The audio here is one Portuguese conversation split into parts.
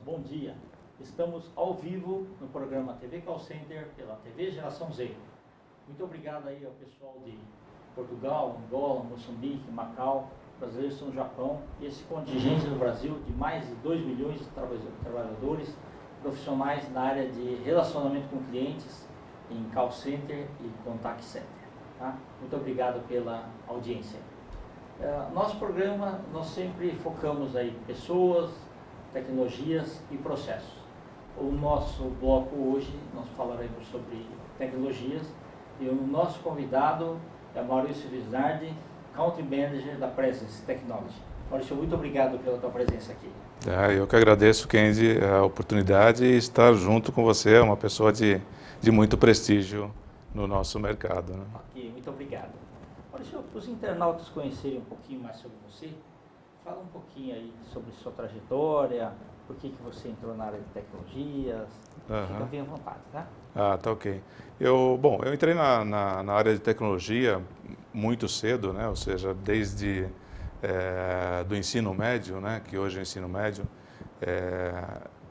bom dia. Estamos ao vivo no programa TV Call Center pela TV Geração Z. Muito obrigado aí ao pessoal de Portugal, Angola, Moçambique, Macau, brasileiros estão no Japão e esse contingente no Brasil de mais de 2 milhões de trabalhadores profissionais na área de relacionamento com clientes em call center e contact center. Tá? Muito obrigado pela audiência. Nosso programa, nós sempre focamos aí pessoas, tecnologias e processos. O nosso bloco hoje, nós falaremos sobre tecnologias e o nosso convidado é Maurício Visnardi, Country Manager da Presence Technology. Maurício, muito obrigado pela tua presença aqui. Eu que agradeço, Kendi, a oportunidade de estar junto com você, uma pessoa de muito prestígio no nosso mercado. Né? Ok, muito obrigado. Maurício, para os internautas conhecerem um pouquinho mais sobre você, fala um pouquinho aí sobre sua trajetória, por que você entrou na área de tecnologias, fica bem à vontade, tá? Tá ok. Eu entrei na área de tecnologia muito cedo, né? Ou seja, desde do ensino médio, né? Que hoje é o ensino médio,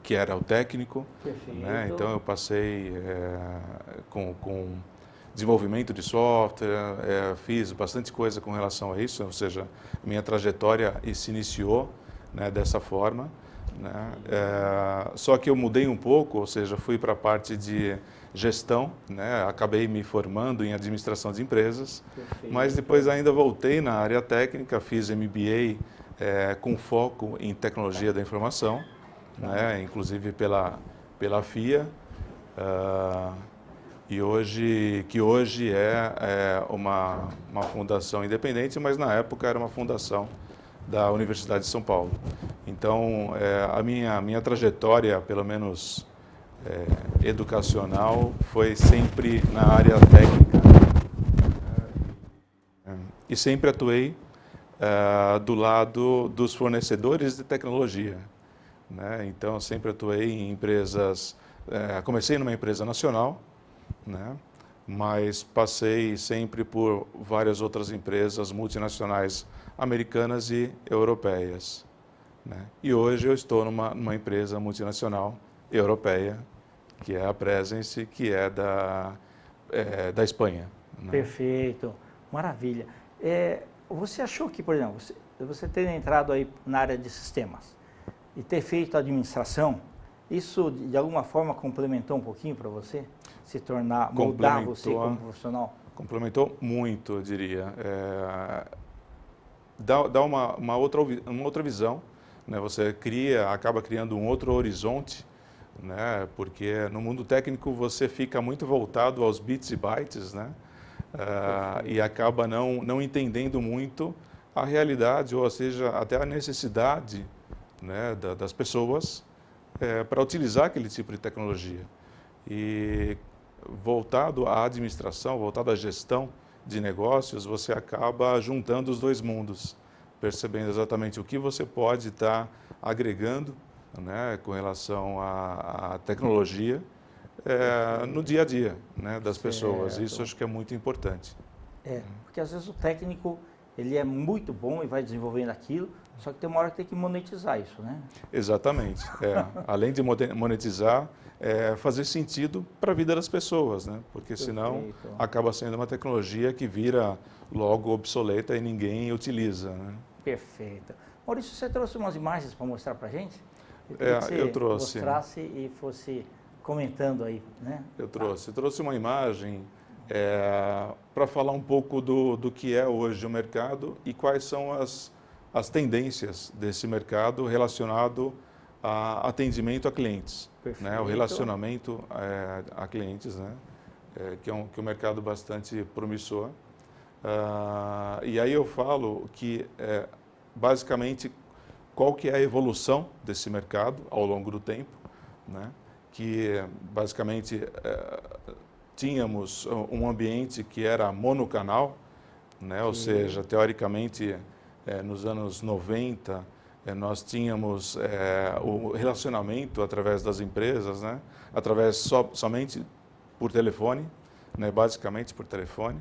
que era o técnico. Perfeito. Né? Então eu passei com desenvolvimento de software, fiz bastante coisa com relação a isso, ou seja, minha trajetória se iniciou, né, dessa forma. Né? Só que eu mudei um pouco, ou seja, fui para a parte de gestão, né? Acabei me formando em administração de empresas, mas depois ainda voltei na área técnica, fiz MBA com foco em tecnologia da informação, né? Inclusive pela FIA, que hoje é uma fundação independente, mas na época era uma fundação da Universidade de São Paulo. Então, a minha trajetória, pelo menos educacional, foi sempre na área técnica. E sempre atuei do lado dos fornecedores de tecnologia. Né? Então, sempre atuei em empresas... comecei numa empresa nacional, né? Mas passei sempre por várias outras empresas multinacionais americanas e europeias. Né? E hoje eu estou numa empresa multinacional europeia, que é a Presence, que é da Espanha. Né? Perfeito, maravilha. Você achou que, por exemplo, você ter entrado aí na área de sistemas e ter feito administração, isso de alguma forma complementou um pouquinho para você? Se tornar, moldar você como profissional? Complementou muito, eu diria. Dá uma outra visão, né? Você acaba criando um outro horizonte, né? Porque no mundo técnico você fica muito voltado aos bits e bytes, né? E acaba não entendendo muito a realidade, ou seja, até a necessidade, né, das pessoas para utilizar aquele tipo de tecnologia. E voltado à administração, voltado à gestão de negócios, você acaba juntando os dois mundos, percebendo exatamente o que você pode estar agregando, né, com relação à tecnologia no dia a dia, né, das pessoas. Isso acho que é muito importante. Porque às vezes o técnico ele é muito bom e vai desenvolvendo aquilo, só que tem uma hora que tem que monetizar isso, né? Exatamente. Além de monetizar, fazer sentido para a vida das pessoas, né? Porque senão acaba sendo uma tecnologia que vira logo obsoleta e ninguém utiliza. Né? Perfeito. Maurício, você trouxe umas imagens para mostrar para a gente? Eu trouxe. Mostrasse e fosse comentando aí, né? Eu trouxe uma imagem para falar um pouco do que é hoje o mercado e quais são as tendências desse mercado relacionado a atendimento a clientes, né? O relacionamento a clientes, né? Que é um mercado bastante promissor. E aí eu falo que, basicamente, qual que é a evolução desse mercado ao longo do tempo, né? Que, basicamente, tínhamos um ambiente que era monocanal, né? Ou seja, teoricamente, nos anos 90, nós tínhamos o relacionamento através das empresas, né? Através somente por telefone, né? Basicamente por telefone.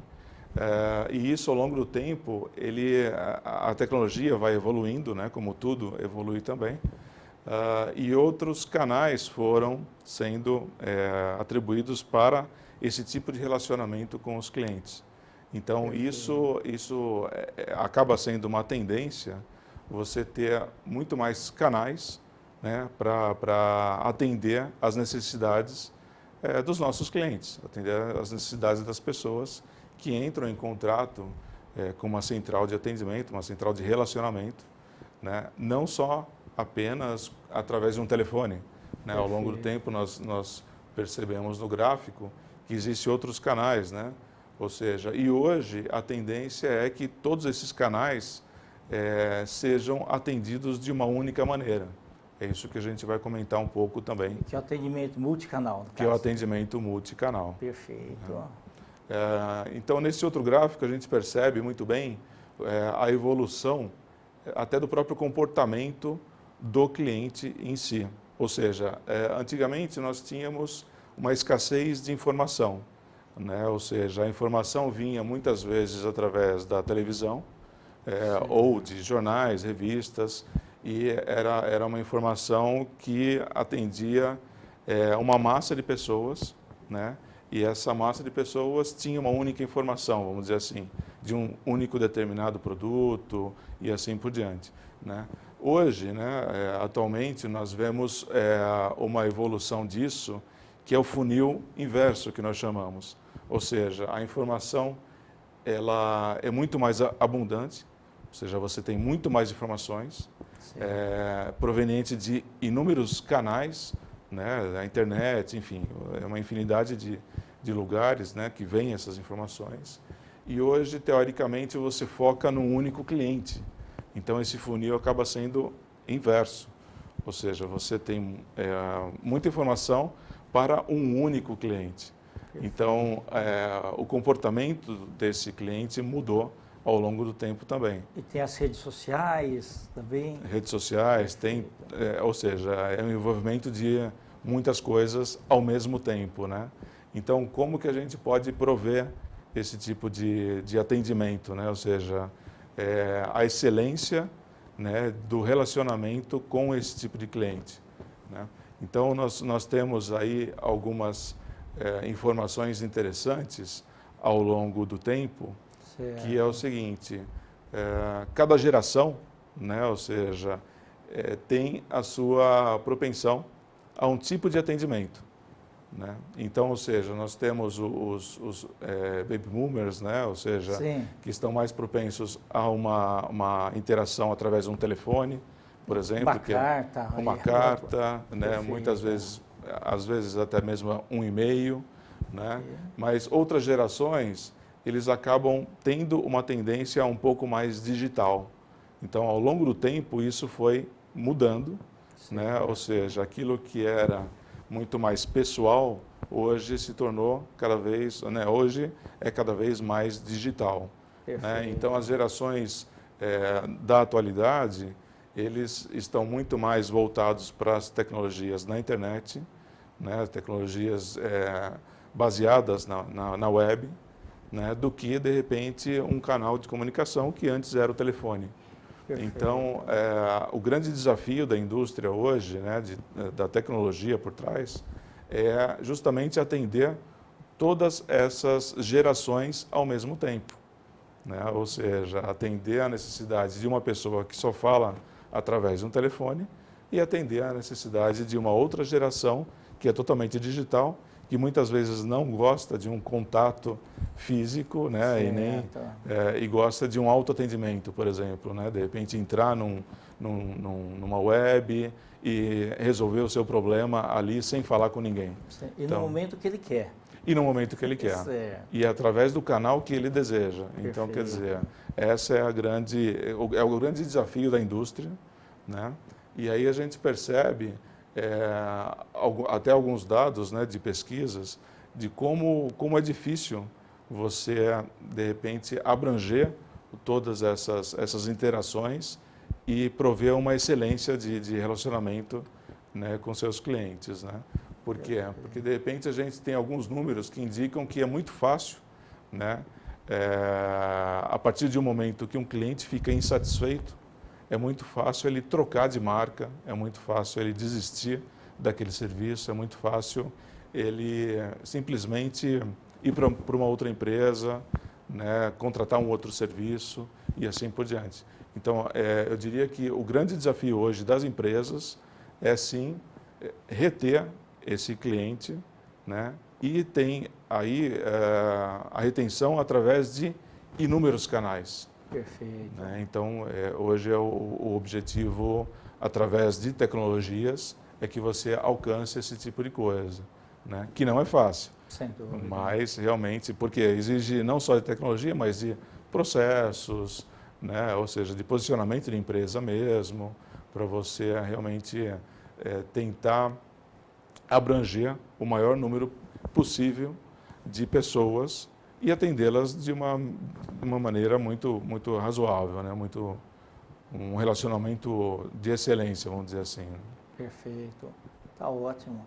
E isso, ao longo do tempo, a tecnologia vai evoluindo, né? Como tudo evolui também. e outros canais foram sendo atribuídos para esse tipo de relacionamento com os clientes. Então, isso acaba sendo uma tendência, você ter muito mais canais, né, para atender às necessidades dos nossos clientes, atender às necessidades das pessoas que entram em contrato com uma central de atendimento, uma central de relacionamento, né, não só apenas através de um telefone. Né? Ao longo do tempo, nós percebemos no gráfico que existem outros canais, né? Ou seja, e hoje a tendência é que todos esses canais sejam atendidos de uma única maneira. É isso que a gente vai comentar um pouco também. Que é o atendimento multicanal. Que é o atendimento multicanal. Perfeito. Então, nesse outro gráfico, a gente percebe muito bem a evolução até do próprio comportamento do cliente em si. Ou seja, antigamente nós tínhamos uma escassez de informação, né? Ou seja, a informação vinha muitas vezes através da televisão ou de jornais, revistas, e era uma informação que atendia uma massa de pessoas, né? E essa massa de pessoas tinha uma única informação, vamos dizer assim, de um único determinado produto e assim por diante, né? Hoje, né, atualmente, nós vemos uma evolução disso, que é o funil inverso que nós chamamos. Ou seja, a informação ela é muito mais abundante, ou seja, você tem muito mais informações provenientes de inúmeros canais, né, da internet, enfim, é uma infinidade de lugares, né, que vêm essas informações. E hoje, teoricamente, você foca num único cliente. Então, esse funil acaba sendo inverso, ou seja, você tem muita informação para um único cliente. Então, o comportamento desse cliente mudou ao longo do tempo também. E tem as redes sociais também? Redes sociais, tem, ou seja, é um envolvimento de muitas coisas ao mesmo tempo, né? Então, como que a gente pode prover esse tipo de atendimento, né? Ou seja, a excelência, né, do relacionamento com esse tipo de cliente, né? Então, nós temos aí algumas informações interessantes ao longo do tempo, que é o seguinte, cada geração, né, ou seja, tem a sua propensão a um tipo de atendimento, né? Então, ou seja, nós temos os baby boomers, né? Ou seja, que estão mais propensos a uma interação através de um telefone, por exemplo. Uma carta, né? Muitas vezes, às vezes até mesmo um e-mail, né? Mas outras gerações, eles acabam tendo uma tendência um pouco mais digital. Então, ao longo do tempo, isso foi mudando, né? Ou seja, aquilo que era muito mais pessoal, hoje se tornou cada vez, né? Hoje é cada vez mais digital, né? Então, as gerações da atualidade, eles estão muito mais voltados para as tecnologias na internet, né? Tecnologias baseadas na web, né? Do que, de repente, um canal de comunicação que antes era o telefone. Então, o grande desafio da indústria hoje, né, da tecnologia por trás, é justamente atender todas essas gerações ao mesmo tempo, né? Ou seja, atender a necessidade de uma pessoa que só fala através de um telefone e atender a necessidade de uma outra geração que é totalmente digital, que muitas vezes não gosta de um contato físico, né? E gosta de um autoatendimento, por exemplo, né? De repente entrar numa web e resolver o seu problema ali sem falar com ninguém. E então, no momento que ele quer. E no momento que ele quer. E através do canal que ele deseja. Então, quer dizer, essa é o grande desafio da indústria, né? E aí a gente percebe até alguns dados, né, de pesquisas de como é difícil você, de repente, abranger todas essas interações e prover uma excelência de relacionamento, né, com seus clientes, né? Por quê? Porque, de repente, a gente tem alguns números que indicam que é muito fácil, né, a partir de um momento que um cliente fica insatisfeito, é muito fácil ele trocar de marca, é muito fácil ele desistir daquele serviço, é muito fácil ele simplesmente ir para uma outra empresa, né, contratar um outro serviço e assim por diante. Então, eu diria que o grande desafio hoje das empresas é sim reter esse cliente, né, e tem aí a retenção através de inúmeros canais. Perfeito. Né? Então, hoje o objetivo, através de tecnologias, é que você alcance esse tipo de coisa, né? Que não é fácil. Sem dúvida. Mas, realmente, porque exige não só de tecnologia, mas de processos, né? Ou seja, de posicionamento de empresa mesmo, para você realmente tentar abranger o maior número possível de pessoas e atendê-las de uma maneira muito razoável, né? Um relacionamento de excelência, vamos dizer assim. Perfeito. Tá ótimo.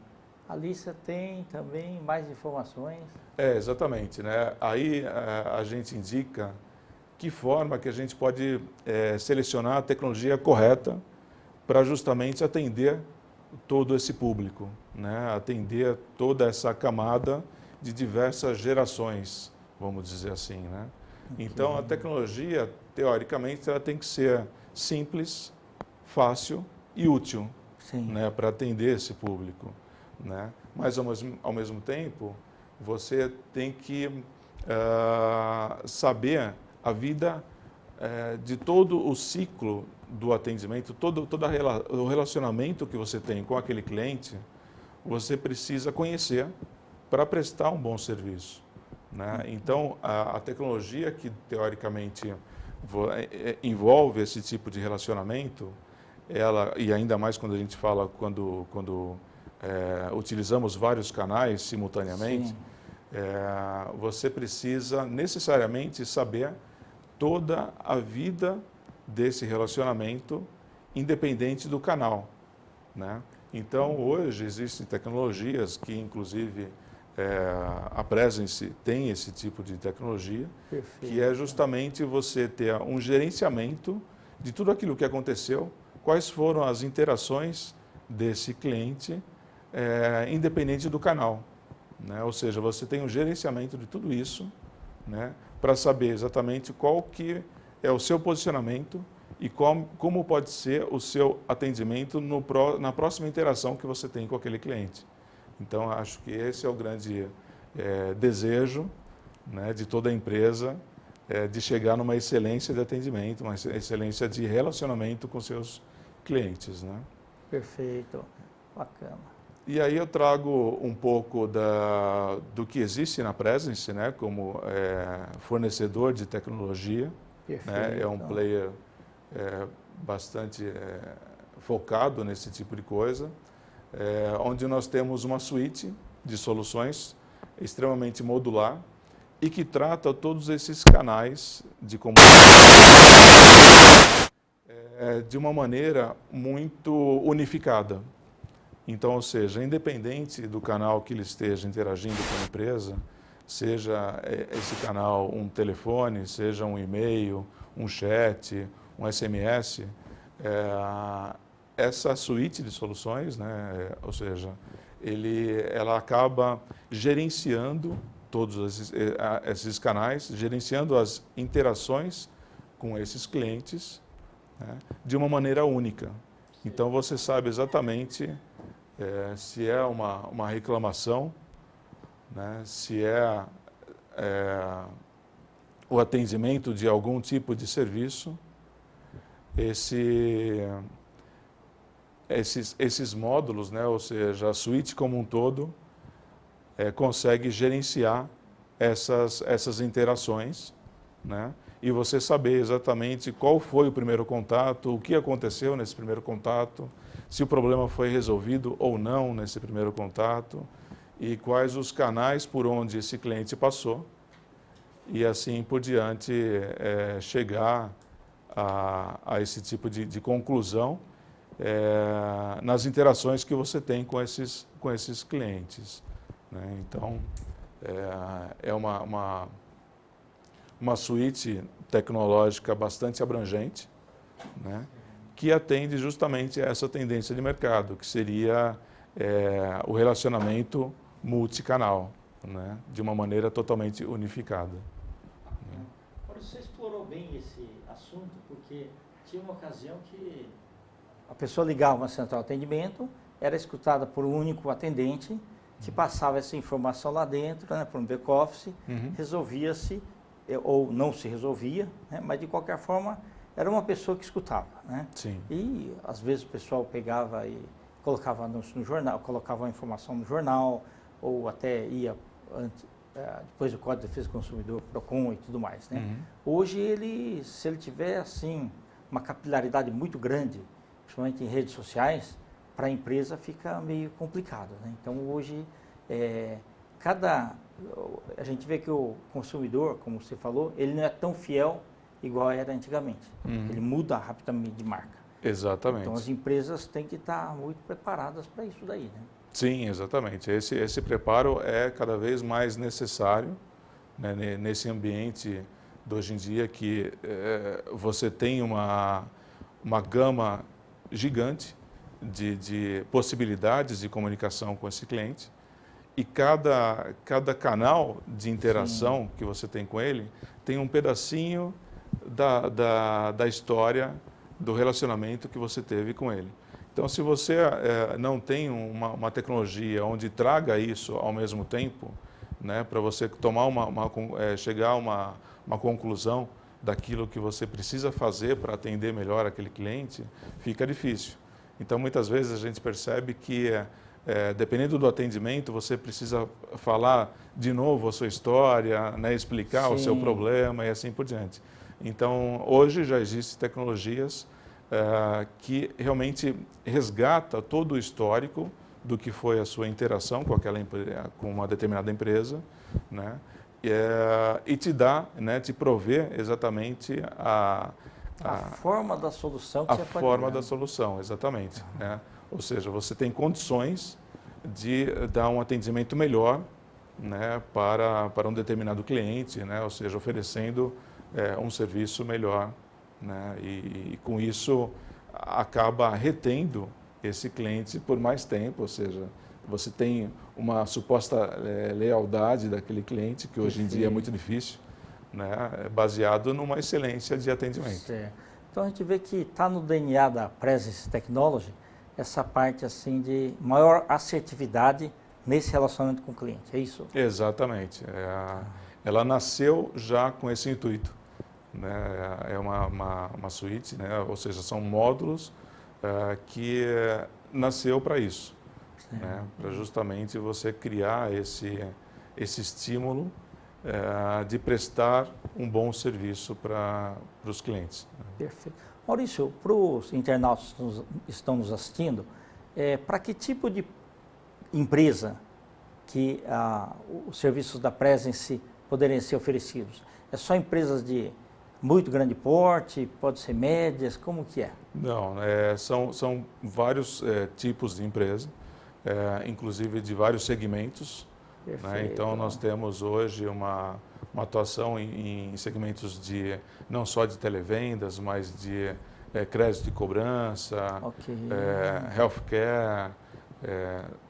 A Lícia tem também mais informações? Exatamente, né? Aí a gente indica que forma que a gente pode selecionar a tecnologia correta para justamente atender todo esse público, né? Atender toda essa camada de diversas gerações, vamos dizer assim, né? Okay. Então, a tecnologia, teoricamente, ela tem que ser simples, fácil e útil, né, para atender esse público, né? Mas, ao mesmo tempo, você tem que saber a vida de todo o ciclo do atendimento, todo o relacionamento que você tem com aquele cliente, você precisa conhecer para prestar um bom serviço, né? Então, a tecnologia que, teoricamente, envolve esse tipo de relacionamento, e ainda mais quando a gente fala, quando utilizamos vários canais simultaneamente, você precisa necessariamente saber toda a vida desse relacionamento, independente do canal, né? Então, hoje existem tecnologias que, inclusive, a Presence tem esse tipo de tecnologia, perfeito, que é justamente você ter um gerenciamento de tudo aquilo que aconteceu, quais foram as interações desse cliente, independente do canal, né? Ou seja, você tem um gerenciamento de tudo isso, né, para saber exatamente qual que é o seu posicionamento e como pode ser o seu atendimento na próxima interação que você tem com aquele cliente. Então, acho que esse é o grande desejo, né, de toda a empresa, de chegar numa excelência de atendimento, uma excelência de relacionamento com seus clientes, né? Perfeito, bacana. E aí eu trago um pouco do que existe na Presence, né, como fornecedor de tecnologia. Perfeito. Né, é um player bastante focado nesse tipo de coisa, onde nós temos uma suíte de soluções extremamente modular e que trata todos esses canais de comunicação de uma maneira muito unificada. Então, ou seja, independente do canal que ele esteja interagindo com a empresa, seja esse canal um telefone, seja um e-mail, um chat, um SMS, essa suíte de soluções, né, ou seja, ela acaba gerenciando todos esses canais, gerenciando as interações com esses clientes, né, de uma maneira única. Então, você sabe exatamente se é uma reclamação, né, se o atendimento de algum tipo de serviço, esses módulos, né, ou seja, a suíte como um todo, consegue gerenciar essas interações, né, e você saber exatamente qual foi o primeiro contato, o que aconteceu nesse primeiro contato, se o problema foi resolvido ou não nesse primeiro contato e quais os canais por onde esse cliente passou e assim por diante chegar a esse tipo de conclusão nas interações que você tem com esses clientes, né? Então, é uma suíte tecnológica bastante abrangente, né? que atende justamente a essa tendência de mercado, que seria o relacionamento multicanal, né, de uma maneira totalmente unificada. Agora, você explorou bem esse assunto, porque tinha uma ocasião que a pessoa ligava uma central de atendimento, era escutada por um único atendente, que passava essa informação lá dentro, né, para um back-office, resolvia-se, ou não se resolvia, né, mas de qualquer forma era uma pessoa que escutava, né? Sim. E às vezes o pessoal pegava e colocava anúncio no jornal, colocava a informação no jornal, ou até ia depois do Código de Defesa do Consumidor, PROCON e tudo mais, né? Hoje se ele tiver assim uma capilaridade muito grande, principalmente em redes sociais, para a empresa fica meio complicado, né? Então hoje a gente vê que o consumidor, como você falou, ele não é tão fiel igual era antigamente. Ele muda rapidamente de marca. Exatamente. Então as empresas têm que estar muito preparadas para isso daí, né? Sim, exatamente. Esse preparo é cada vez mais necessário, né, nesse ambiente de hoje em dia que você tem uma gama gigante de possibilidades de comunicação com esse cliente e cada canal de interação que você tem com ele tem um pedacinho da história do relacionamento que você teve com ele. Então, se você não tem uma tecnologia onde traga isso ao mesmo tempo, né, para você tomar chegar a uma conclusão daquilo que você precisa fazer para atender melhor aquele cliente, fica difícil. Então, muitas vezes a gente percebe que, dependendo do atendimento, você precisa falar de novo a sua história, né, explicar o seu problema e assim por diante. Então, hoje já existem tecnologias que realmente resgata todo o histórico do que foi a sua interação com uma determinada empresa, né? E te dá, né, te provê exatamente a forma da solução que a você pode forma dar. da solução, exatamente, né? Ou seja, você tem condições de dar um atendimento melhor, né, para um determinado cliente, né? Ou seja, oferecendo um serviço melhor, né? E com isso acaba retendo esse cliente por mais tempo, ou seja, você tem uma suposta lealdade daquele cliente, que hoje em dia é muito difícil, né? Baseado numa excelência de atendimento. Certo. Então a gente vê que está no DNA da Presence Technology essa parte assim de maior assertividade nesse relacionamento com o cliente, é isso? Exatamente. Ela nasceu já com esse intuito, né? É uma suíte, né? Ou seja, são módulos que nasceu para isso, né? Para justamente você criar esse estímulo de prestar um bom serviço para os clientes. Perfeito. Maurício, para os internautas que estão nos assistindo, para que tipo de empresa que os serviços da Presence poderiam ser oferecidos? É só empresas de muito grande porte, pode ser médias, como que é? Não, são vários tipos de empresa, inclusive de vários segmentos. Né? Então, nós temos hoje uma atuação em segmentos não só de televendas, mas de crédito e cobrança, healthcare,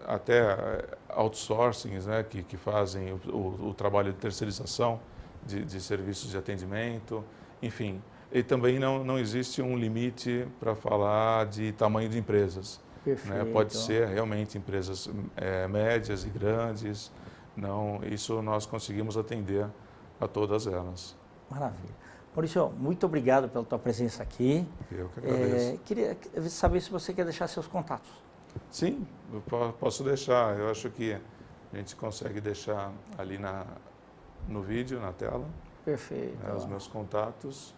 até outsourcing, né? que fazem o trabalho de terceirização de serviços de atendimento, enfim. E também não existe um limite para falar de tamanho de empresas. Né? Pode ser realmente empresas médias e grandes. Não, isso nós conseguimos atender a todas elas. Maravilha. Maurício, muito obrigado pela tua presença aqui. Eu que agradeço. Queria saber se você quer deixar seus contatos. Sim, eu posso deixar. Eu acho que a gente consegue deixar ali no vídeo, na tela. Perfeito. Os meus contatos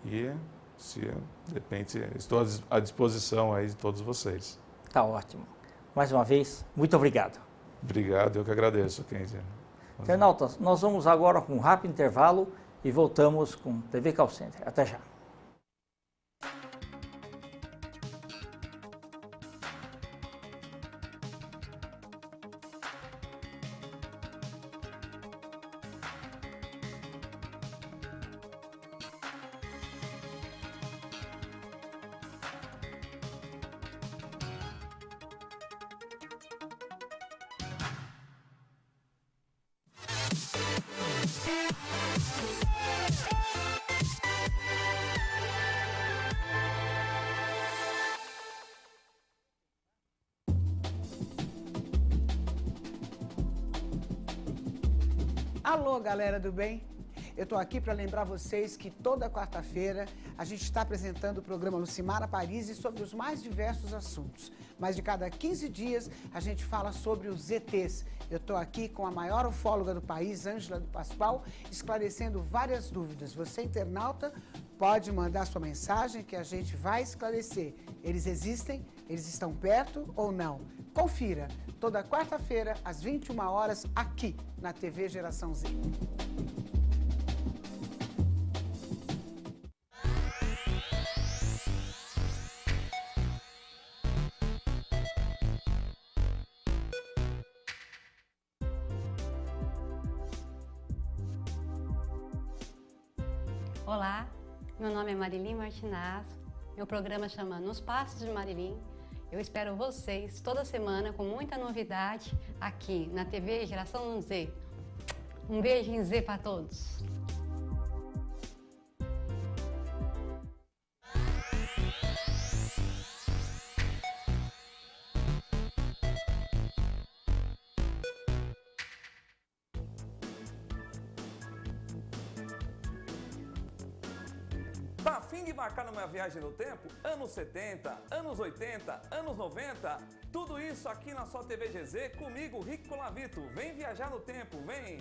e, se de repente, estou à disposição aí de todos vocês. Tá ótimo. Mais uma vez, muito obrigado. Obrigado, eu que agradeço, Kenji. Internautas, nós vamos agora com um rápido intervalo e voltamos com TV Call Center. Até já. Alô, galera do bem? Eu estou aqui para lembrar vocês que toda quarta-feira a gente está apresentando o programa Lucimara Paris sobre os mais diversos assuntos. Mas de cada 15 dias a gente fala sobre os ETs. Eu estou aqui com a maior ufóloga do país, Ângela do Pascoal, esclarecendo várias dúvidas. Você, internauta, pode mandar sua mensagem que a gente vai esclarecer. Eles existem? Eles estão perto ou não? Confira, toda quarta-feira, às 21 horas, aqui na TV Geração Z. Olá, meu nome é Marilim Martinazzo, meu programa chama Nos Passos de Marilim. Eu espero vocês toda semana com muita novidade aqui na TV Geração Z. Um beijo em Z para todos. Tá a fim de embarcar numa viagem no tempo? Anos 70, anos 80, anos 90, tudo isso aqui na sua TV GZ comigo, Rick Colavito. Vem viajar no tempo, vem!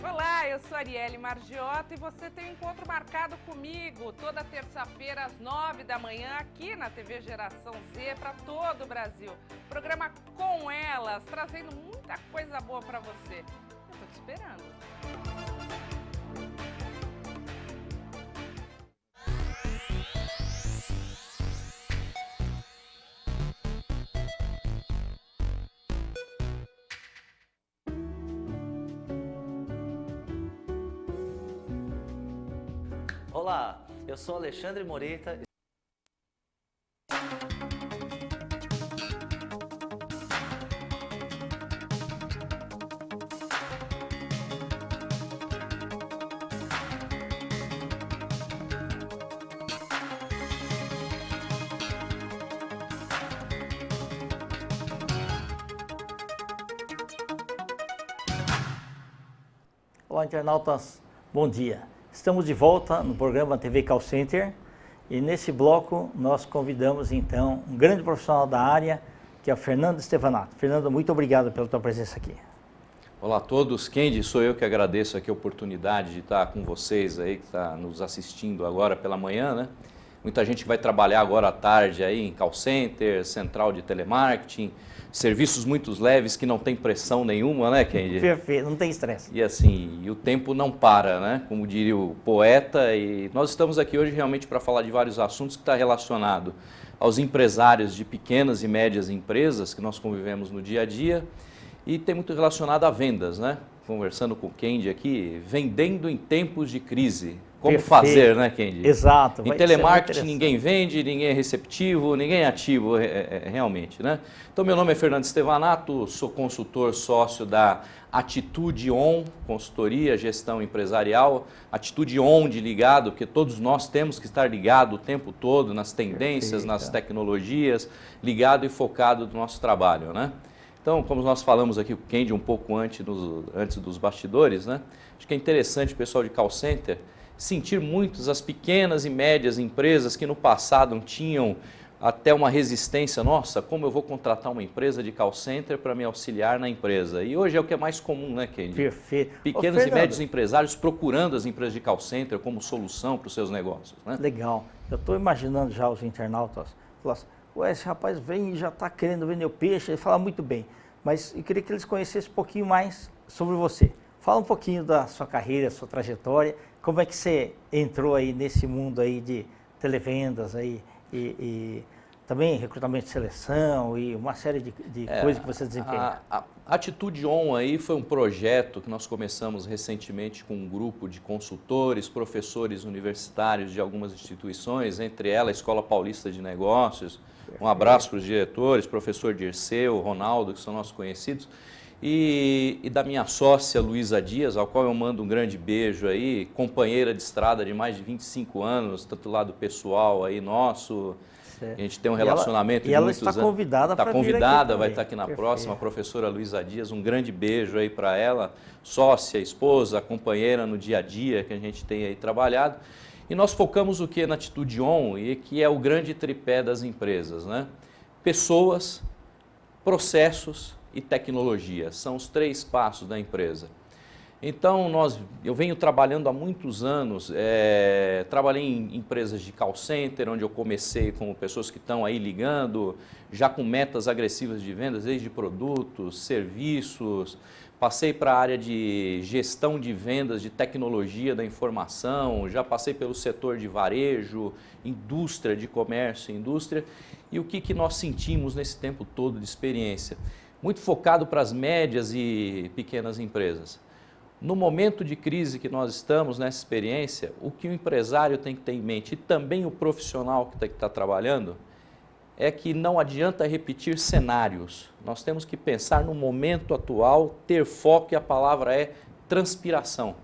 Olá, eu sou a Arielle Margiota e você tem um encontro marcado comigo toda terça-feira às 9 da manhã aqui na TV Geração Z para todo o Brasil. Programa Com Elas, trazendo muita coisa boa para você. Eu tô te esperando. Olá, eu sou Alexandre Moreta. Olá, internautas, bom dia. Estamos de volta no programa TV Call Center e nesse bloco nós convidamos então um grande profissional da área, que é o Fernando Stevanato. Fernando, muito obrigado pela tua presença aqui. Olá a todos, Kendi, sou eu que agradeço aqui a oportunidade de estar com vocês aí, que está nos assistindo agora pela manhã, né? Muita gente vai trabalhar agora à tarde aí em call center, central de telemarketing, serviços muito leves que não tem pressão nenhuma, né, Kendi? Perfeito, não tem estresse. E assim, o tempo não para, né? Como diria o poeta, e nós estamos aqui hoje realmente para falar de vários assuntos que está relacionado aos empresários de pequenas e médias empresas que nós convivemos no dia a dia e tem muito relacionado a vendas, né? Conversando com o Kendi aqui, vendendo em tempos de crise. Como Perfeito. fazer, né, Kendi? Exato. Em telemarketing ninguém vende, ninguém é receptivo, ninguém é ativo realmente, né? Então, meu nome é Fernando Stevanato, sou consultor sócio da Atitude On, consultoria, gestão empresarial. Atitude On de ligado, porque todos nós temos que estar ligado o tempo todo nas tendências, Perfeito. nas tecnologias, ligado e focado no nosso trabalho, né? Então, como nós falamos aqui com o Kendi um pouco antes dos bastidores, né? Acho que é interessante o pessoal de call center sentir muitas as pequenas e médias empresas que no passado tinham até uma resistência, nossa, como eu vou contratar uma empresa de call center para me auxiliar na empresa? E hoje é o que é mais comum, né, Kendi? Perfeito. Pequenos e médios empresários procurando as empresas de call center como solução para os seus negócios, né? Legal. Eu estou imaginando já os internautas falando assim, ué, esse rapaz vem e já está querendo vender o peixe, ele fala muito bem, mas eu queria que eles conhecessem um pouquinho mais sobre você. Fala um pouquinho da sua carreira, sua trajetória, como é que você entrou aí nesse mundo aí de televendas aí e também recrutamento de seleção e uma série de coisas que você desempenha. A Atitude On aí foi um projeto que nós começamos recentemente com um grupo de consultores, professores universitários de algumas instituições, entre elas a Escola Paulista de Negócios. Um abraço para os diretores, professor Dirceu, Ronaldo, que são nossos conhecidos. e da minha sócia Luísa Dias, ao qual eu mando um grande beijo aí, companheira de estrada de mais de 25 anos, tanto do lado pessoal aí nosso, a gente tem um relacionamento de muitos anos. E ela está convidada para vir aqui convidada, vai também. estar aqui na Perfeito. próxima, a professora Luísa Dias, um grande beijo aí para ela, sócia, esposa, companheira no dia a dia que a gente tem aí trabalhado. E nós focamos o que na Atitude On, e que é o grande tripé das empresas, né? Pessoas, processos e tecnologia, são os 3 passos da empresa. Então, eu venho trabalhando há muitos anos, trabalhei em empresas de call center, onde eu comecei com pessoas que estão aí ligando, já com metas agressivas de vendas, desde produtos, serviços, passei para a área de gestão de vendas, de tecnologia da informação, já passei pelo setor de varejo, indústria, de comércio, indústria, e o que nós sentimos nesse tempo todo de experiência? Muito focado para as médias e pequenas empresas. No momento de crise que nós estamos, nessa experiência, o que o empresário tem que ter em mente, e também o profissional que tem que estar trabalhando, é que não adianta repetir cenários. Nós temos que pensar no momento atual, ter foco, e a palavra é transpiração.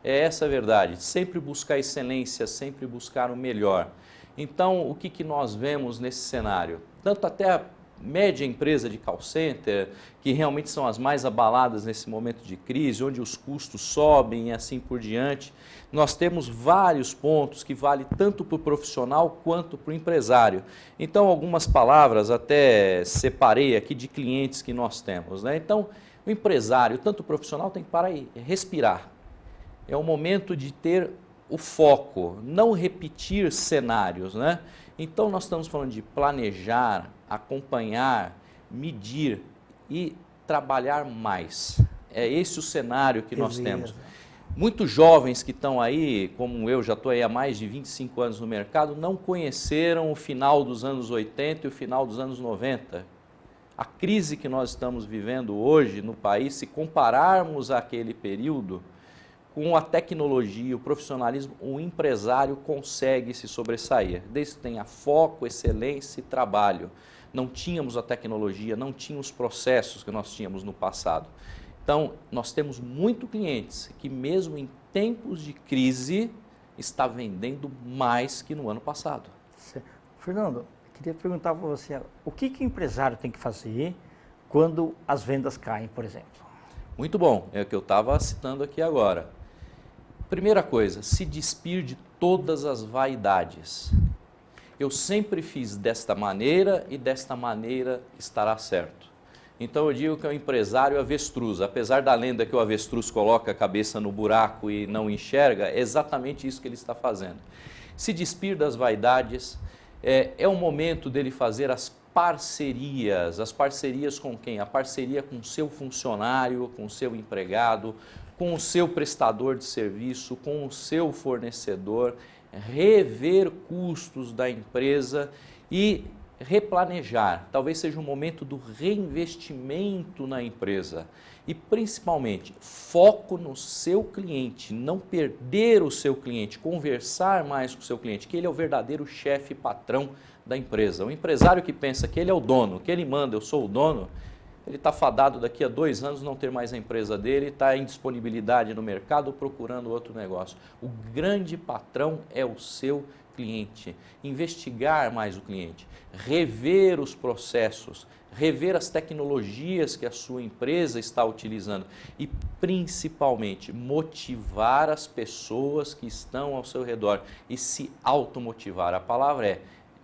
É essa a verdade, sempre buscar excelência, sempre buscar o melhor. Então, o que nós vemos nesse cenário? Tanto até a média empresa de call center, que realmente são as mais abaladas nesse momento de crise, onde os custos sobem e assim por diante. Nós temos vários pontos que valem tanto para o profissional quanto para o empresário. Então, algumas palavras até separei aqui de clientes que nós temos, né? Então, o empresário, tanto o profissional, tem que parar e respirar. É o momento de ter o foco, não repetir cenários, né? Então, nós estamos falando de planejar, acompanhar, medir e trabalhar mais. É esse o cenário que nós temos. Muitos jovens que estão aí, como eu já estou aí há mais de 25 anos no mercado, não conheceram o final dos anos 80 e o final dos anos 90. A crise que nós estamos vivendo hoje no país, se compararmos àquele período, com a tecnologia, o profissionalismo, o empresário consegue se sobressair, desde que tenha foco, excelência e trabalho. Não tínhamos a tecnologia, não tínhamos os processos que nós tínhamos no passado. Então, nós temos muitos clientes que mesmo em tempos de crise, está vendendo mais que no ano passado. Fernando, eu queria perguntar para você, o que o empresário tem que fazer quando as vendas caem, por exemplo? Muito bom, é o que eu estava citando aqui agora. Primeira coisa, se despir de todas as vaidades. Eu sempre fiz desta maneira e desta maneira estará certo. Então eu digo que é o empresário avestruz. Apesar da lenda que o avestruz coloca a cabeça no buraco e não enxerga, é exatamente isso que ele está fazendo. Se despir das vaidades, é o momento dele fazer as parcerias. As parcerias com quem? A parceria com o seu funcionário, com o seu empregado, com o seu prestador de serviço, com o seu fornecedor, rever custos da empresa e replanejar. Talvez seja um momento do reinvestimento na empresa e, principalmente, foco no seu cliente, não perder o seu cliente, conversar mais com o seu cliente, que ele é o verdadeiro chefe patrão da empresa. O empresário que pensa que ele é o dono, que ele manda, eu sou o dono, ele está fadado daqui a 2 anos não ter mais a empresa dele, está em disponibilidade no mercado procurando outro negócio. O grande patrão é o seu cliente. Investigar mais o cliente, rever os processos, rever as tecnologias que a sua empresa está utilizando e, principalmente, motivar as pessoas que estão ao seu redor e se automotivar. A palavra é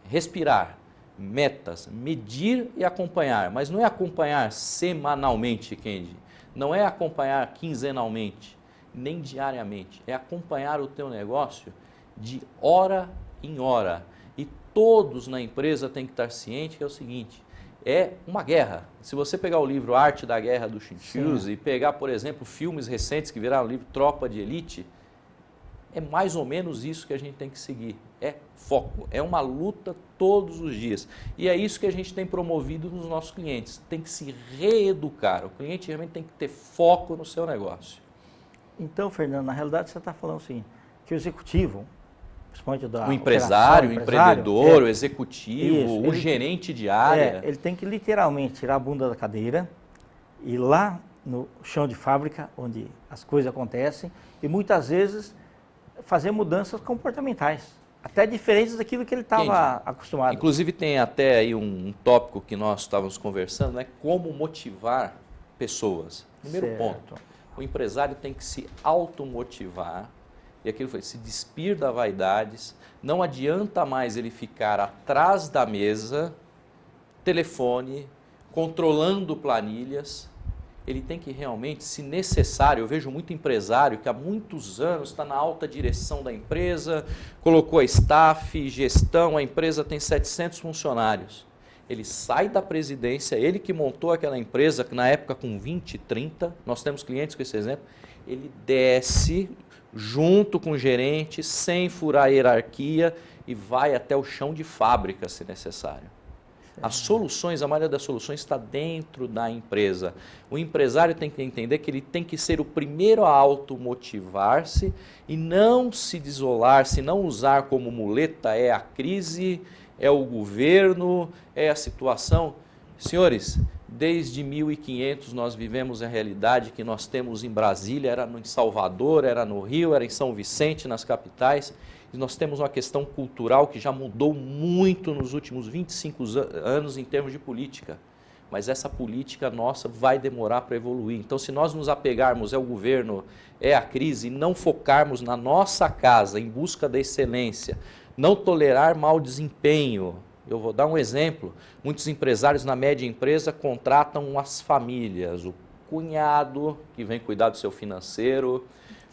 respirar. Metas, medir e acompanhar, mas não é acompanhar semanalmente, Kendi, não é acompanhar quinzenalmente, nem diariamente, é acompanhar o teu negócio de hora em hora. E todos na empresa têm que estar cientes que é o seguinte, é uma guerra. Se você pegar o livro Arte da Guerra do Sun Tzu e pegar, por exemplo, filmes recentes que viraram o livro Tropa de Elite, é mais ou menos isso que a gente tem que seguir, é foco, é uma luta todos os dias. E é isso que a gente tem promovido nos nossos clientes, tem que se reeducar, o cliente realmente tem que ter foco no seu negócio. Então, Fernando, na realidade você está falando assim, que o executivo, principalmente o empresário, o empreendedor, o executivo, isso, o gerente de área, ele tem que literalmente tirar a bunda da cadeira ir lá no chão de fábrica, onde as coisas acontecem, e muitas vezes fazer mudanças comportamentais, até diferentes daquilo que ele estava acostumado. Inclusive tem até aí um tópico que nós estávamos conversando, né? Como motivar pessoas. Primeiro ponto, o empresário tem que se automotivar, e aquilo foi, se despir das vaidades, não adianta mais ele ficar atrás da mesa, telefone, controlando planilhas. Ele tem que realmente, se necessário, eu vejo muito empresário que há muitos anos está na alta direção da empresa, colocou a staff, gestão, a empresa tem 700 funcionários. Ele sai da presidência, ele que montou aquela empresa, que na época com 20, 30, nós temos clientes com esse exemplo, ele desce junto com o gerente, sem furar a hierarquia e vai até o chão de fábrica, se necessário. As soluções, a maioria das soluções está dentro da empresa. O empresário tem que entender que ele tem que ser o primeiro a automotivar-se e não se desolar, se não usar como muleta, é a crise, é o governo, é a situação. Senhores, desde 1500 nós vivemos a realidade que nós temos em Brasília, era em Salvador, era no Rio, era em São Vicente, nas capitais. E nós temos uma questão cultural que já mudou muito nos últimos 25 anos em termos de política. Mas essa política nossa vai demorar para evoluir. Então, se nós nos apegarmos ao governo, é a crise, e não focarmos na nossa casa em busca da excelência, não tolerar mau desempenho. Eu vou dar um exemplo. Muitos empresários na média empresa contratam as famílias, o cunhado que vem cuidar do seu financeiro,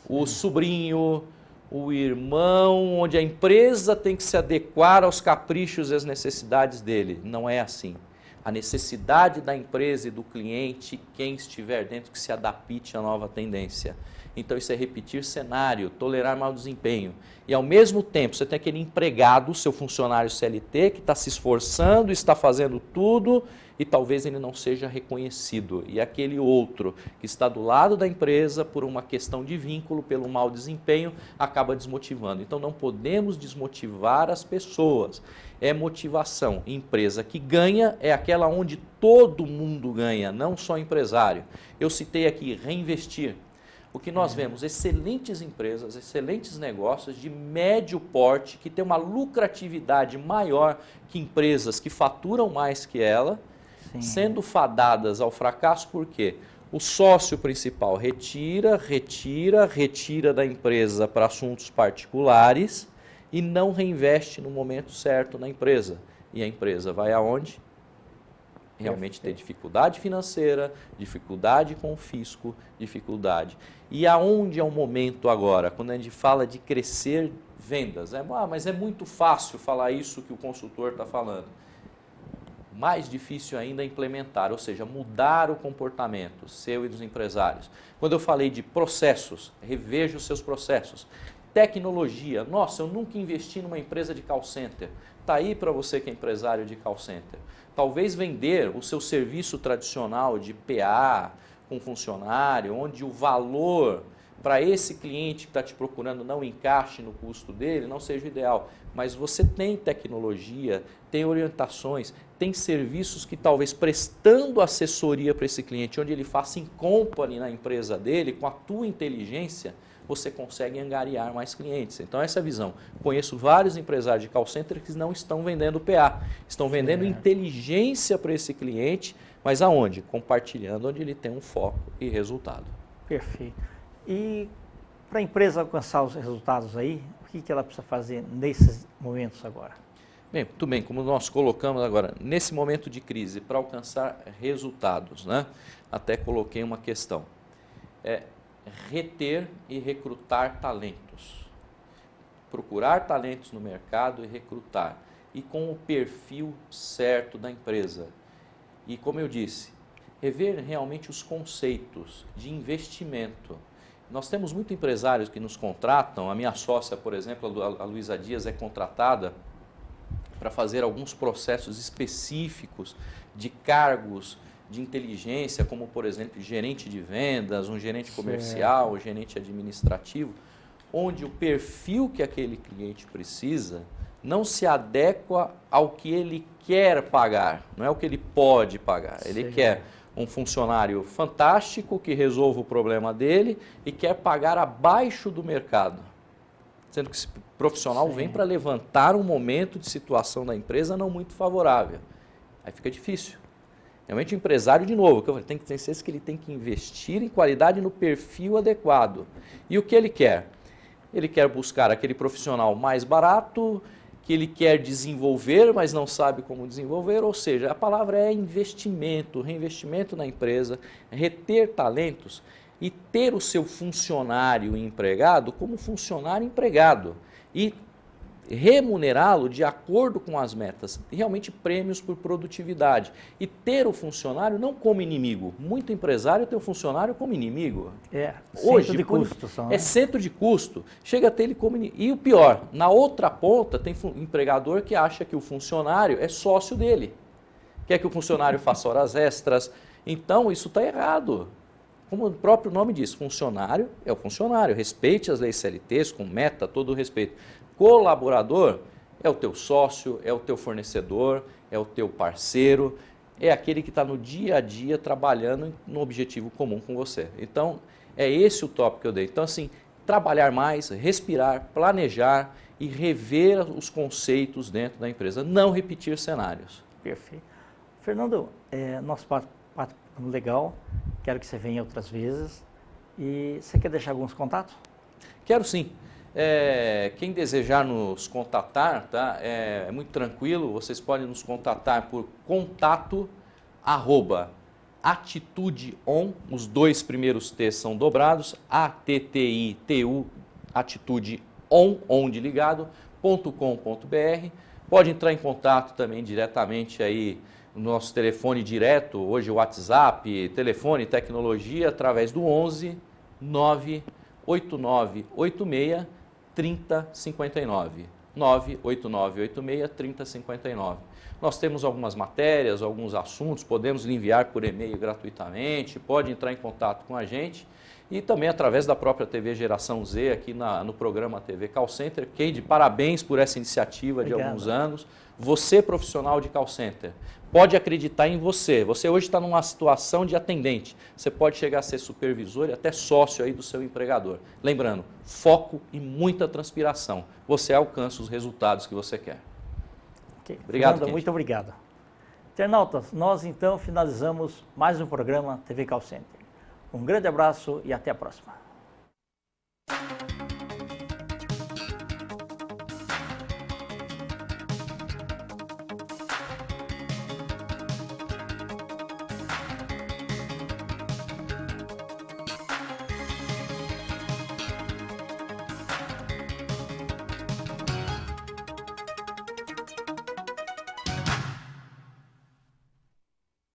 o sobrinho, o irmão, onde a empresa tem que se adequar aos caprichos e às necessidades dele. Não é assim. A necessidade da empresa e do cliente, quem estiver dentro, que se adapte à nova tendência. Então isso é repetir cenário, tolerar mau desempenho. E ao mesmo tempo você tem aquele empregado, seu funcionário CLT, que está se esforçando, está fazendo tudo e talvez ele não seja reconhecido. E aquele outro que está do lado da empresa por uma questão de vínculo, pelo mau desempenho, acaba desmotivando. Então não podemos desmotivar as pessoas. É motivação. Empresa que ganha é aquela onde todo mundo ganha, não só empresário. Eu citei aqui reinvestir. O que nós vemos, excelentes empresas, excelentes negócios de médio porte, que tem uma lucratividade maior que empresas que faturam mais que ela, sendo fadadas ao fracasso, por quê? O sócio principal retira da empresa para assuntos particulares e não reinveste no momento certo na empresa. E a empresa vai aonde? Realmente ter dificuldade financeira, dificuldade com o fisco, dificuldade. E aonde é o momento agora, quando a gente fala de crescer vendas? Mas é muito fácil falar isso que o consultor está falando. Mais difícil ainda é implementar, ou seja, mudar o comportamento seu e dos empresários. Quando eu falei de processos, reveja os seus processos. Tecnologia, nossa, eu nunca investi numa empresa de call center. Está aí para você que é empresário de call center. Talvez vender o seu serviço tradicional de PA com funcionário, onde o valor para esse cliente que está te procurando não encaixe no custo dele, não seja o ideal. Mas você tem tecnologia, tem orientações, tem serviços que talvez prestando assessoria para esse cliente, onde ele faça in company na empresa dele, com a tua inteligência, você consegue angariar mais clientes. Então essa é a visão. Conheço vários empresários de call center que não estão vendendo PA, estão vendendo inteligência para esse cliente, mas aonde? Compartilhando onde ele tem um foco e resultado. Perfeito. E para a empresa alcançar os resultados aí, o que ela precisa fazer nesses momentos agora? Bem, muito bem, como nós colocamos agora, nesse momento de crise, para alcançar resultados, né? Até coloquei uma questão. Reter e recrutar talentos. Procurar talentos no mercado e recrutar. E com o perfil certo da empresa. E como eu disse, rever realmente os conceitos de investimento. Nós temos muitos empresários que nos contratam, a minha sócia, por exemplo, a Luísa Dias, é contratada para fazer alguns processos específicos de cargos de inteligência, como, por exemplo, gerente de vendas, um gerente comercial, um gerente administrativo, onde o perfil que aquele cliente precisa não se adequa ao que ele quer pagar, não é o que ele pode pagar, ele quer um funcionário fantástico que resolve o problema dele e quer pagar abaixo do mercado. Sendo que esse profissional vem para levantar um momento de situação da empresa não muito favorável. Aí fica difícil. Realmente o empresário, de novo, que eu falei, tem que ter certeza que ele tem que investir em qualidade no perfil adequado. E o que ele quer? Ele quer buscar aquele profissional mais barato, que ele quer desenvolver, mas não sabe como desenvolver, ou seja, a palavra é investimento, reinvestimento na empresa, reter talentos e ter o seu funcionário empregado como funcionário empregado e remunerá-lo de acordo com as metas, realmente prêmios por produtividade. E ter o funcionário não como inimigo. Muito empresário tem o funcionário como inimigo. Centro de custo. É centro de custo. Chega a ter ele como inimigo. E o pior, na outra ponta tem empregador que acha que o funcionário é sócio dele. Quer que o funcionário faça horas extras. Então isso está errado. Como o próprio nome diz, funcionário é o funcionário. Respeite as leis CLTs com meta, todo o respeito. Colaborador é o teu sócio, é o teu fornecedor, é o teu parceiro, é aquele que está no dia a dia trabalhando no objetivo comum com você. Então, é esse o tópico que eu dei. Então, assim, trabalhar mais, respirar, planejar e rever os conceitos dentro da empresa, não repetir cenários. Perfeito. Fernando, nosso papo legal, quero que você venha outras vezes. E você quer deixar alguns contatos? Quero sim. Quem desejar nos contatar, tá? É muito tranquilo, vocês podem nos contatar por contato@atitudeon, os dois primeiros T são dobrados, ATTITU, atitude on de ligado.com.br. Pode entrar em contato também diretamente aí no nosso telefone direto, hoje o WhatsApp, telefone, tecnologia, através do 11 98986 3059. 98986 3059. Nós temos algumas matérias, alguns assuntos, podemos lhe enviar por e-mail gratuitamente, pode entrar em contato com a gente e também através da própria TV Geração Z aqui no programa TV Call Center. Keide, parabéns por essa iniciativa de alguns anos. Você, profissional de call center, pode acreditar em você. Você hoje está numa situação de atendente. Você pode chegar a ser supervisor e até sócio aí do seu empregador. Lembrando, foco e muita transpiração. Você alcança os resultados que você quer. Okay. Obrigado, Fernando, muito obrigado. Internautas, nós então finalizamos mais um programa TV Call Center. Um grande abraço e até a próxima.